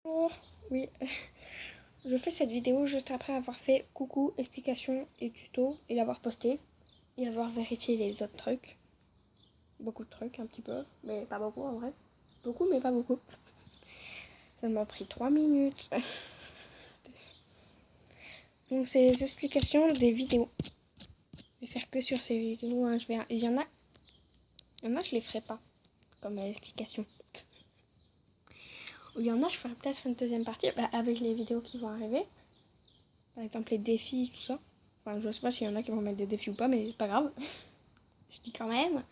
Bonjour, oui, je fais cette vidéo juste après avoir fait coucou, explication et tuto et l'avoir posté et avoir vérifié les autres trucs. Beaucoup de trucs, un petit peu, mais pas beaucoup en vrai. Beaucoup, mais pas beaucoup. Ça m'a pris 3 minutes. Donc c'est les explications des vidéos. Je vais faire que sur ces vidéos, hein. Il y en a, je les ferai pas, comme explication. Il y en a, je ferai peut-être une deuxième partie avec les vidéos qui vont arriver. Par exemple les défis, tout ça. Enfin, je sais pas s'il y en a qui vont mettre des défis ou pas, mais c'est pas grave. Je dis quand même.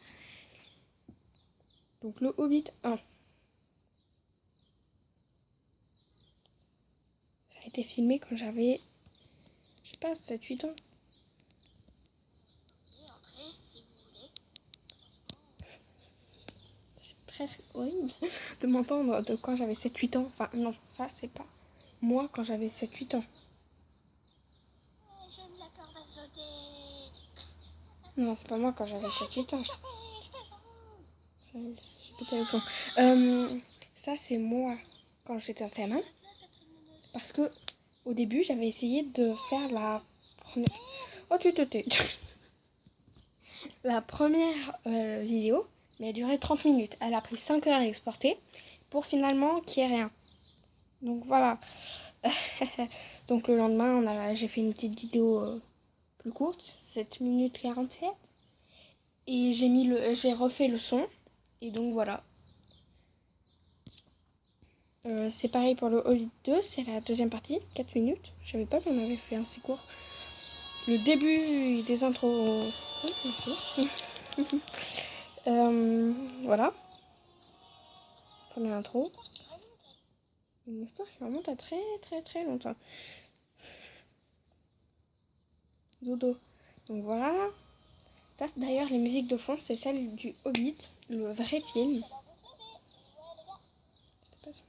Donc le Hobbit 1. Ça a été filmé quand j'avais, je sais pas, 7-8 ans. C'est presque horrible de m'entendre de quand j'avais 7-8 ans. Enfin non, ça c'est pas moi quand j'avais 7-8 ans. Non, c'est pas moi quand j'avais 7-8 ans. J'ai pété le plomb. Ça c'est moi quand j'étais en CM1. Parce que au début j'avais essayé de faire la première... Oh tu te tais. La première vidéo, mais elle durait 30 minutes. Elle a pris 5 heures à exporter pour finalement qu'il n'y ait rien. Donc voilà. Donc le lendemain, j'ai fait une petite vidéo plus courte, 7 minutes 47. Et j'ai refait le son. Et donc voilà. C'est pareil pour le Hobbit 2, c'est la deuxième partie, 4 minutes. Je savais pas qu'on avait fait un si court. Le début des intros. Oh, merci. Voilà. Première intro. Une histoire qui remonte à très très très longtemps. Dodo. Donc voilà. Ça d'ailleurs les musiques de fond c'est celle du Hobbit, le vrai film. Je sais pas si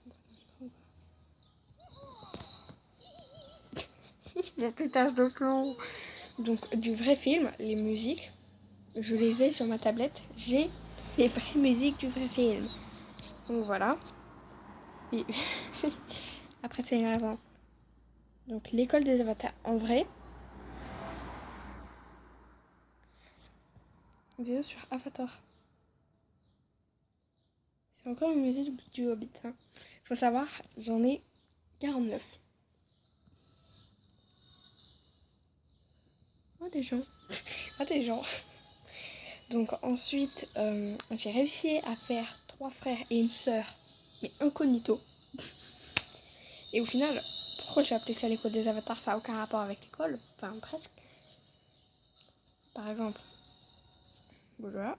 on mon pétage de plomb. Donc du vrai film, les musiques, je les ai sur ma tablette. J'ai les vraies musiques du vrai film. Donc voilà. Et après c'est avant. Donc l'école des avatars en vrai. Vidéo sur Avatar. C'est encore une musique du Hobbit. Hein. Faut savoir, j'en ai 49. Oh des gens. Oh des gens. Donc ensuite, j'ai réussi à faire 3 frères et une sœur, mais incognito. Et au final, pourquoi j'ai appelé ça l'école des avatars? Ça n'a aucun rapport avec l'école. Enfin, presque. Par exemple. Voilà.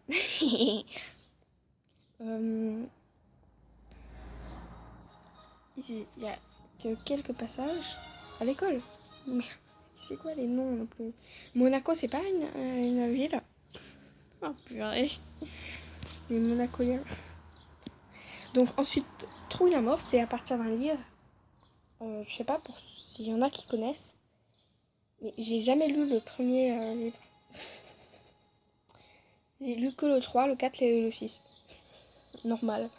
Ici, il n'y a que quelques passages à l'école. Mais c'est quoi les noms non plus? Monaco, c'est pas une ville? Oh purée. Les Monacoiens. Donc ensuite, Trouille la mort, c'est à partir d'un livre. Je sais pas pour s'il y en a qui connaissent. Mais j'ai jamais lu le premier livre. J'ai lu que le 3, le 4 et le 6. Normal.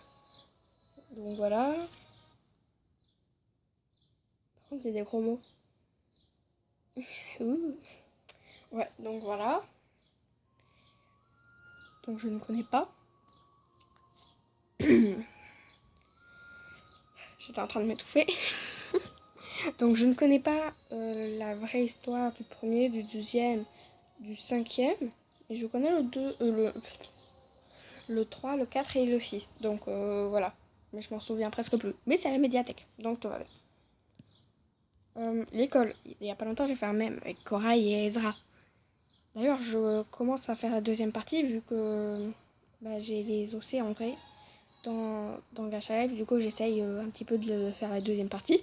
Donc voilà. Par contre, il y a des gros mots. Ouais, donc voilà. Donc je ne connais pas. J'étais en train de m'étouffer. Donc je ne connais pas la vraie histoire du premier, du deuxième, du cinquième. Et je connais le 3, le 4 et le 6. Donc voilà. Mais je m'en souviens presque plus. Mais c'est à la médiathèque. Donc tout va bien. L'école. Il n'y a pas longtemps, j'ai fait un mème avec Corail et Ezra. D'ailleurs, je commence à faire la deuxième partie vu que j'ai les OC en vrai dans Gacha Live. Du coup, j'essaye un petit peu de faire la deuxième partie.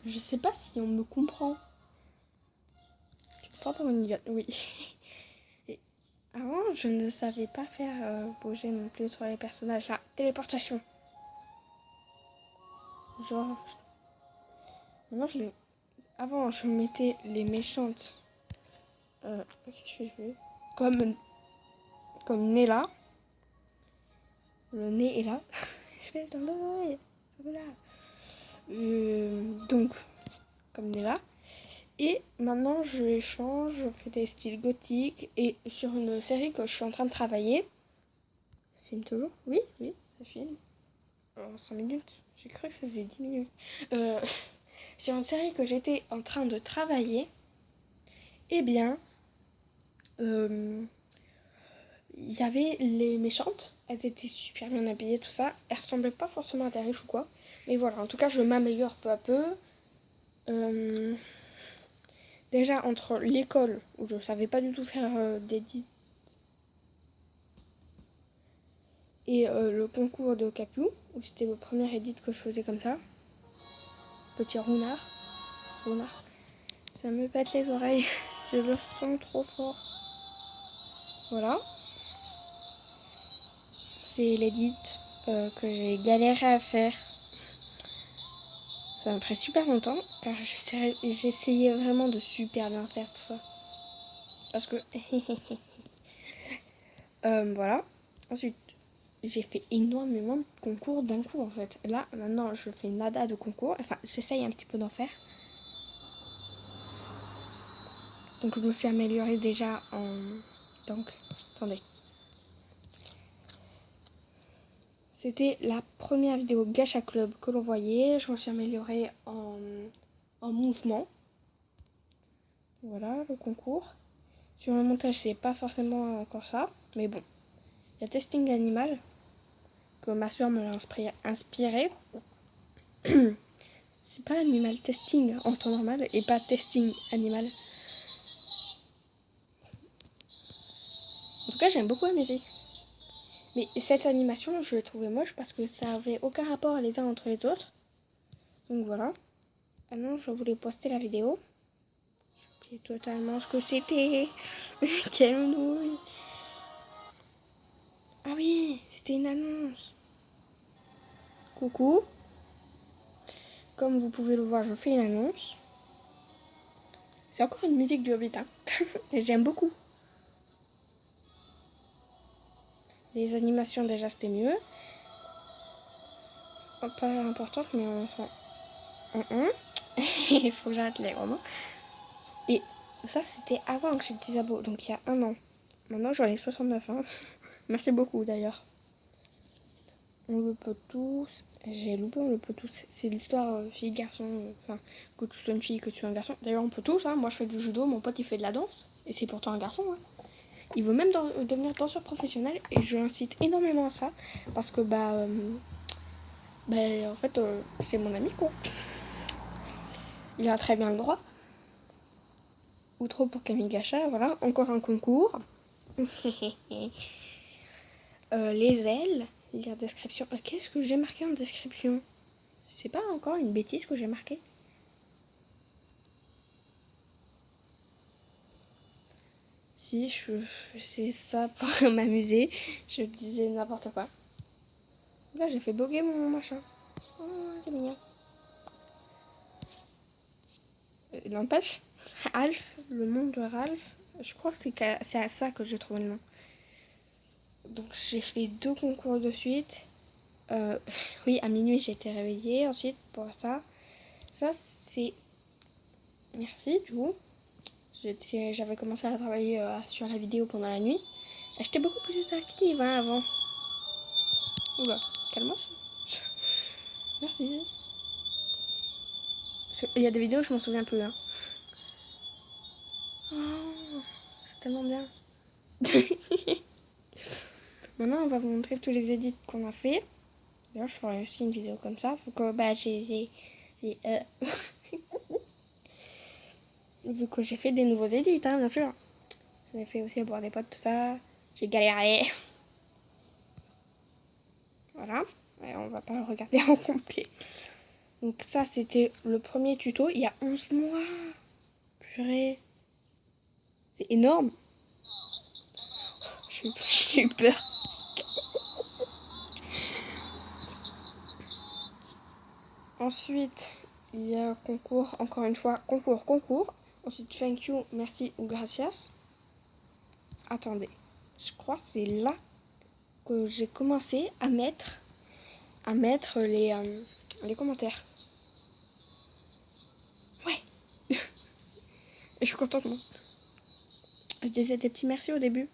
Je sais pas si on me comprend. Tu me prends pour une idiote? Oui. Et avant, je ne savais pas faire bouger non plus sur les personnages. La téléportation. Genre... Maintenant, avant, je mettais les méchantes... comme Nella. Le nez est là. Espèce dans l'oreille. Voilà. Donc, comme là. Et maintenant, je change, je fais des styles gothiques. Et sur une série que je suis en train de travailler. Ça filme toujours? Oui, ça filme. 5 minutes. J'ai cru que ça faisait 10 minutes. Sur une série que j'étais en train de travailler. Eh bien, il y avait les méchantes. Elles étaient super bien habillées, tout ça. Elles ressemblaient pas forcément à des riches ou quoi. Mais voilà, en tout cas, je m'améliore peu à peu. Déjà, entre l'école, où je savais pas du tout faire d'édit, et le concours de Capu, où c'était le premier edit que je faisais comme ça. Petit renard. Ça me pète les oreilles. Je le sens trop fort. Voilà. C'est l'edit que j'ai galéré à faire. Ça m'a pris super longtemps, car j'essayais vraiment de super bien faire tout ça. Parce que... voilà. Ensuite, j'ai fait énormément de concours d'un coup en fait. Là, maintenant, je fais nada de concours. Enfin, j'essaye un petit peu d'en faire. Donc, je me suis améliorée déjà en... Donc, attendez. C'était la première vidéo Gacha Club que l'on voyait. Je me suis améliorée en mouvement. Voilà, le concours. Sur le montage, c'est pas forcément encore ça. Mais bon. Il y a Testing Animal, que ma soeur me l'a inspiré. C'est pas Animal Testing en temps normal et pas Testing Animal. En tout cas, j'aime beaucoup la musique. Mais cette animation, je l'ai trouvée moche parce que ça avait aucun rapport les uns entre les autres. Donc voilà. Maintenant, je voulais poster la vidéo. J'ai oublié totalement ce que c'était. Quelle nouille. Ah oui, c'était une annonce. Coucou. Comme vous pouvez le voir, je fais une annonce. C'est encore une musique du Hobbit, hein. Et j'aime beaucoup. Les animations, déjà, c'était mieux. Pas importante, mais enfin... Il faut que j'arrête les romans. Et ça, c'était avant que j'ai 10 abos, donc il y a un an. Maintenant, j'en ai 69, hein. Merci beaucoup, d'ailleurs. On le peut tous. J'ai loupé, on le peut tous. C'est l'histoire fille-garçon. Enfin, que tu sois une fille, que tu sois un garçon. D'ailleurs, on peut tous, hein. Moi, je fais du judo, mon pote, il fait de la danse. Et c'est pourtant un garçon, hein. Il veut même devenir danseur professionnel. Et je l'incite énormément à ça. Parce que, en fait, c'est mon ami, quoi. Il a très bien le droit. Ou trop pour Camille Gacha, voilà. Encore un concours. Les ailes. Lire description. Qu'est-ce que j'ai marqué en description? C'est pas encore une bêtise que j'ai marqué? Si, c'est ça pour m'amuser. Je disais n'importe quoi. Là, j'ai fait boguer mon machin. Oh, c'est mignon. N'empêche, Alf, le monde de Ralph, je crois que c'est à ça que j'ai trouvé le nom. Donc, j'ai fait 2 concours de suite. Oui, à minuit, j'ai été réveillée. Ensuite, pour ça, c'est... Merci, du coup. J'avais commencé à travailler sur la vidéo pendant la nuit. J'étais beaucoup plus active avant. Oula, calme-moi. Merci. Il y a des vidéos, je m'en souviens plus. Hein. Oh, c'est tellement bien. Maintenant, on va vous montrer tous les edits qu'on a fait. D'ailleurs, je ferai aussi une vidéo comme ça. Faut que vu que j'ai fait des nouveaux edits, hein, bien sûr. J'en ai fait aussi à boire des potes, tout ça. J'ai galéré. Voilà. Et on va pas le regarder en complet. Donc ça, c'était le premier tuto. Il y a 11 mois. Purée. C'est énorme. J'ai eu peur. Ensuite, il y a un concours, encore une fois, concours. Ensuite, thank you, merci ou gracias. Attendez, je crois que c'est là que j'ai commencé à mettre les commentaires. suis contente moi. Je disais des petits merci au début.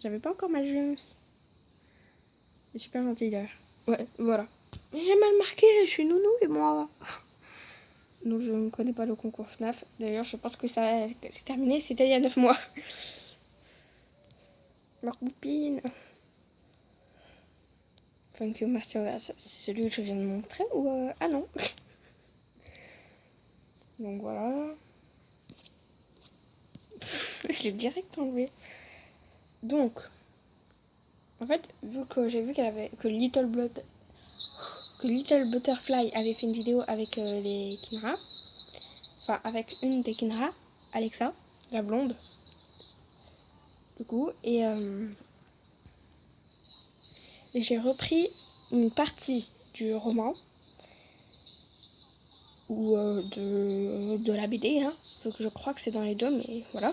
J'avais pas encore ma James. C'est super gentil d'ailleurs. Ouais, voilà. Mais j'ai mal marqué, je suis nounou et moi. Donc je ne connais pas le concours FNAF. D'ailleurs, je pense que c'est terminé, c'était il y a 9 mois. Ma copine. Thank you, merci. C'est celui que je viens de montrer ou ah non. Donc voilà. Je l'ai direct enlevé. Donc, en fait, vu que j'ai vu que Little Butterfly avait fait une vidéo avec les Kinra, enfin avec une des Kinra, Alexa, la blonde, du coup, et j'ai repris une partie du roman ou de la BD, hein, donc je crois que c'est dans les deux, mais voilà.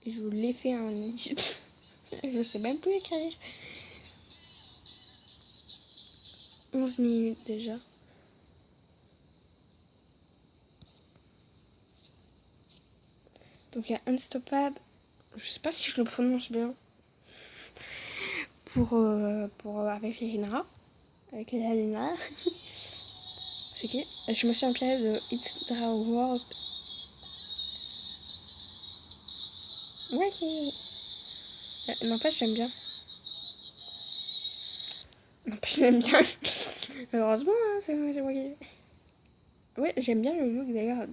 Je vous l'ai fait un edit. Je sais même plus écrire. 11 minutes déjà. Donc il y a Unstoppable. Je sais pas si je le prononce bien. Avec Irina. Avec Alina. C'est qui? Je me suis inspirée de It's Draw World. Ouais. N'empêche, j'aime bien. N'empêche, j'aime bien. Heureusement, hein, c'est moi qui... Ouais, j'aime bien le look d'ailleurs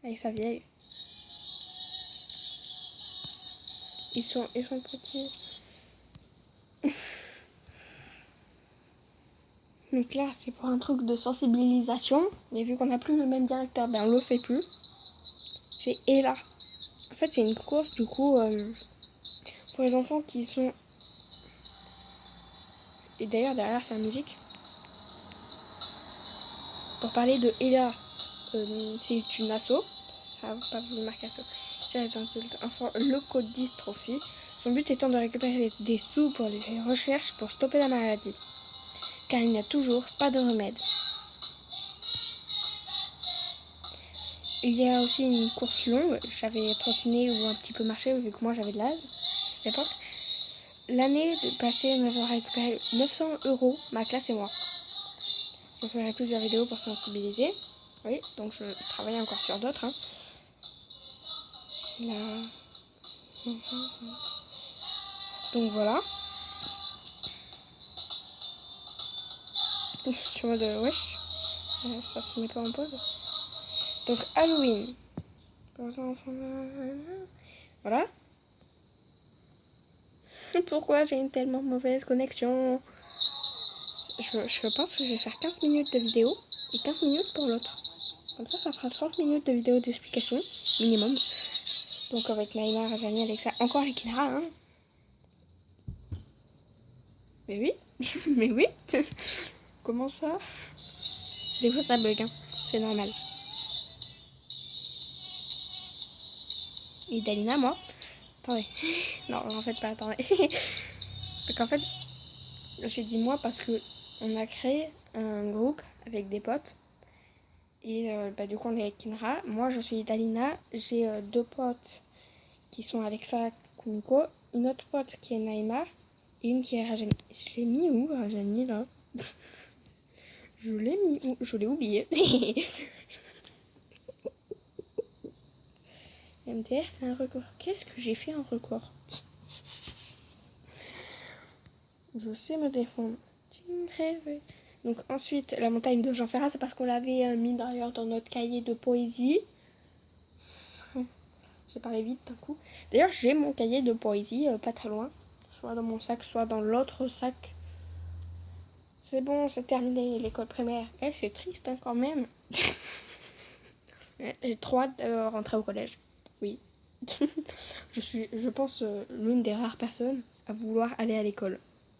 avec sa vieille. Ils sont petits. Donc là, c'est pour un truc de sensibilisation. Mais vu qu'on n'a plus le même directeur, ben on le fait plus. C'est Ella. En fait, c'est une course du coup pour les enfants qui sont... Et d'ailleurs, derrière, c'est la musique. Pour parler de Ella, c'est une asso. Ça va pas vous marquer asso. J'ai un enfant leucodystrophie. Son but étant de récupérer des sous pour les recherches pour stopper la maladie. Car il n'y a toujours pas de remède. Il y a aussi une course longue. J'avais trottiné ou un petit peu marché vu que moi j'avais de l'âge à cette époque. L'année passée, nous avons récupéré 900 €, ma classe et moi. Je ferai plusieurs vidéos pour sensibiliser. Oui, donc je travaille encore sur d'autres. Hein. Là... Donc voilà. Je suis en mode wesh. Ça se met pas en pause. Donc Halloween. Voilà. Pourquoi j'ai une tellement mauvaise connexion? Je pense que je vais faire 15 minutes de vidéo et 15 minutes pour l'autre. Comme ça fera 30 minutes de vidéo d'explication minimum. Donc avec Naïma, Rajani, Alexa, encore les Kinara, hein. Mais oui, mais oui. Comment ça? Des fois ça bug, hein. C'est normal. Et Dalina, moi. Attendez. Non, en fait pas, attendez. Donc en fait, j'ai dit moi parce que on a créé un groupe avec des potes. Et du coup on est avec Kinra. Moi je suis Dalina. J'ai deux potes qui sont Alexa, Kumiko. Une autre pote qui est Naïma. Et une qui est Rajani. Je l'ai mis où Rajani là? Je l'ai mis où? Je l'ai oublié. MTR c'est un record. Qu'est-ce que j'ai fait en record? Je sais me défendre. Donc ensuite, la montagne de Jean Ferrat, c'est parce qu'on l'avait mis d'ailleurs dans notre cahier de poésie. J'ai parlé vite d'un coup. D'ailleurs, j'ai mon cahier de poésie pas très loin. Soit dans mon sac, soit dans l'autre sac. C'est bon, c'est terminé l'école primaire. C'est triste hein, quand même. J'ai trop hâte de rentrer au collège. Oui. Je suis, je pense, l'une des rares personnes à vouloir aller à l'école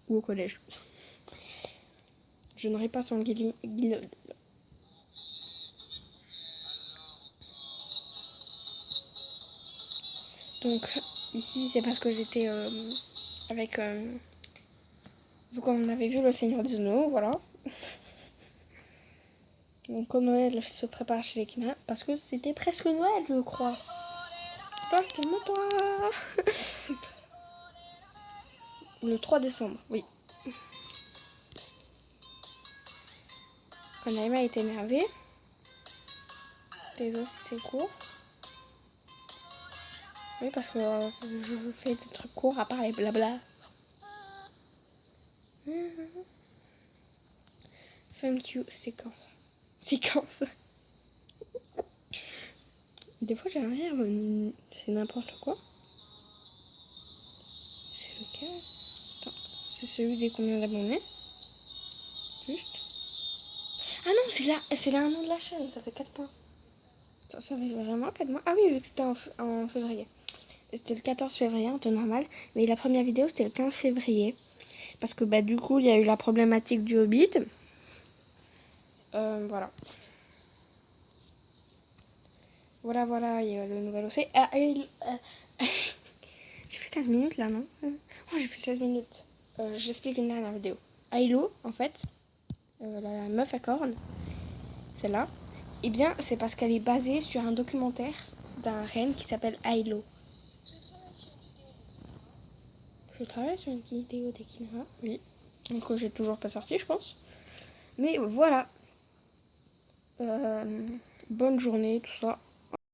ou au collège. Je n'aurai pas son Donc ici c'est parce que j'étais avec vu qu'on avait vu le Seigneur des Anneaux, voilà. Donc comme Noël se prépare chez les Kina, parce que c'était presque Noël, je crois. Toi, calme-toi. Le 3 décembre, oui. Quand Naïma est énervée. Désolé si c'est court. Oui, parce que je fais des trucs courts à part les blabla. Thank you, séquence. Des fois, j'ai un rire, c'est n'importe quoi. C'est lequel? Attends, c'est celui des combien d'abonnés? Juste. Ah non, c'est là un nom de la chaîne, ça fait 4 mois. Ça fait vraiment 4 mois. Ah oui, vu que c'était en février. C'était le 14 février en temps normal. Mais la première vidéo, c'était le 15 février. Parce que bah du coup, il y a eu la problématique du Hobbit. Voilà. Voilà, il y a le nouvel OC. J'ai fait 15 minutes là, non? Oh, j'ai fait 16 minutes. J'explique une dernière vidéo. Ailo, en fait, la meuf à cornes, celle-là, eh bien, c'est parce qu'elle est basée sur un documentaire d'un reine qui s'appelle Ailo. Je travaille sur une vidéo d'Ekina, oui. Donc j'ai toujours pas sorti, je pense. Mais voilà. Bonne journée, tout ça.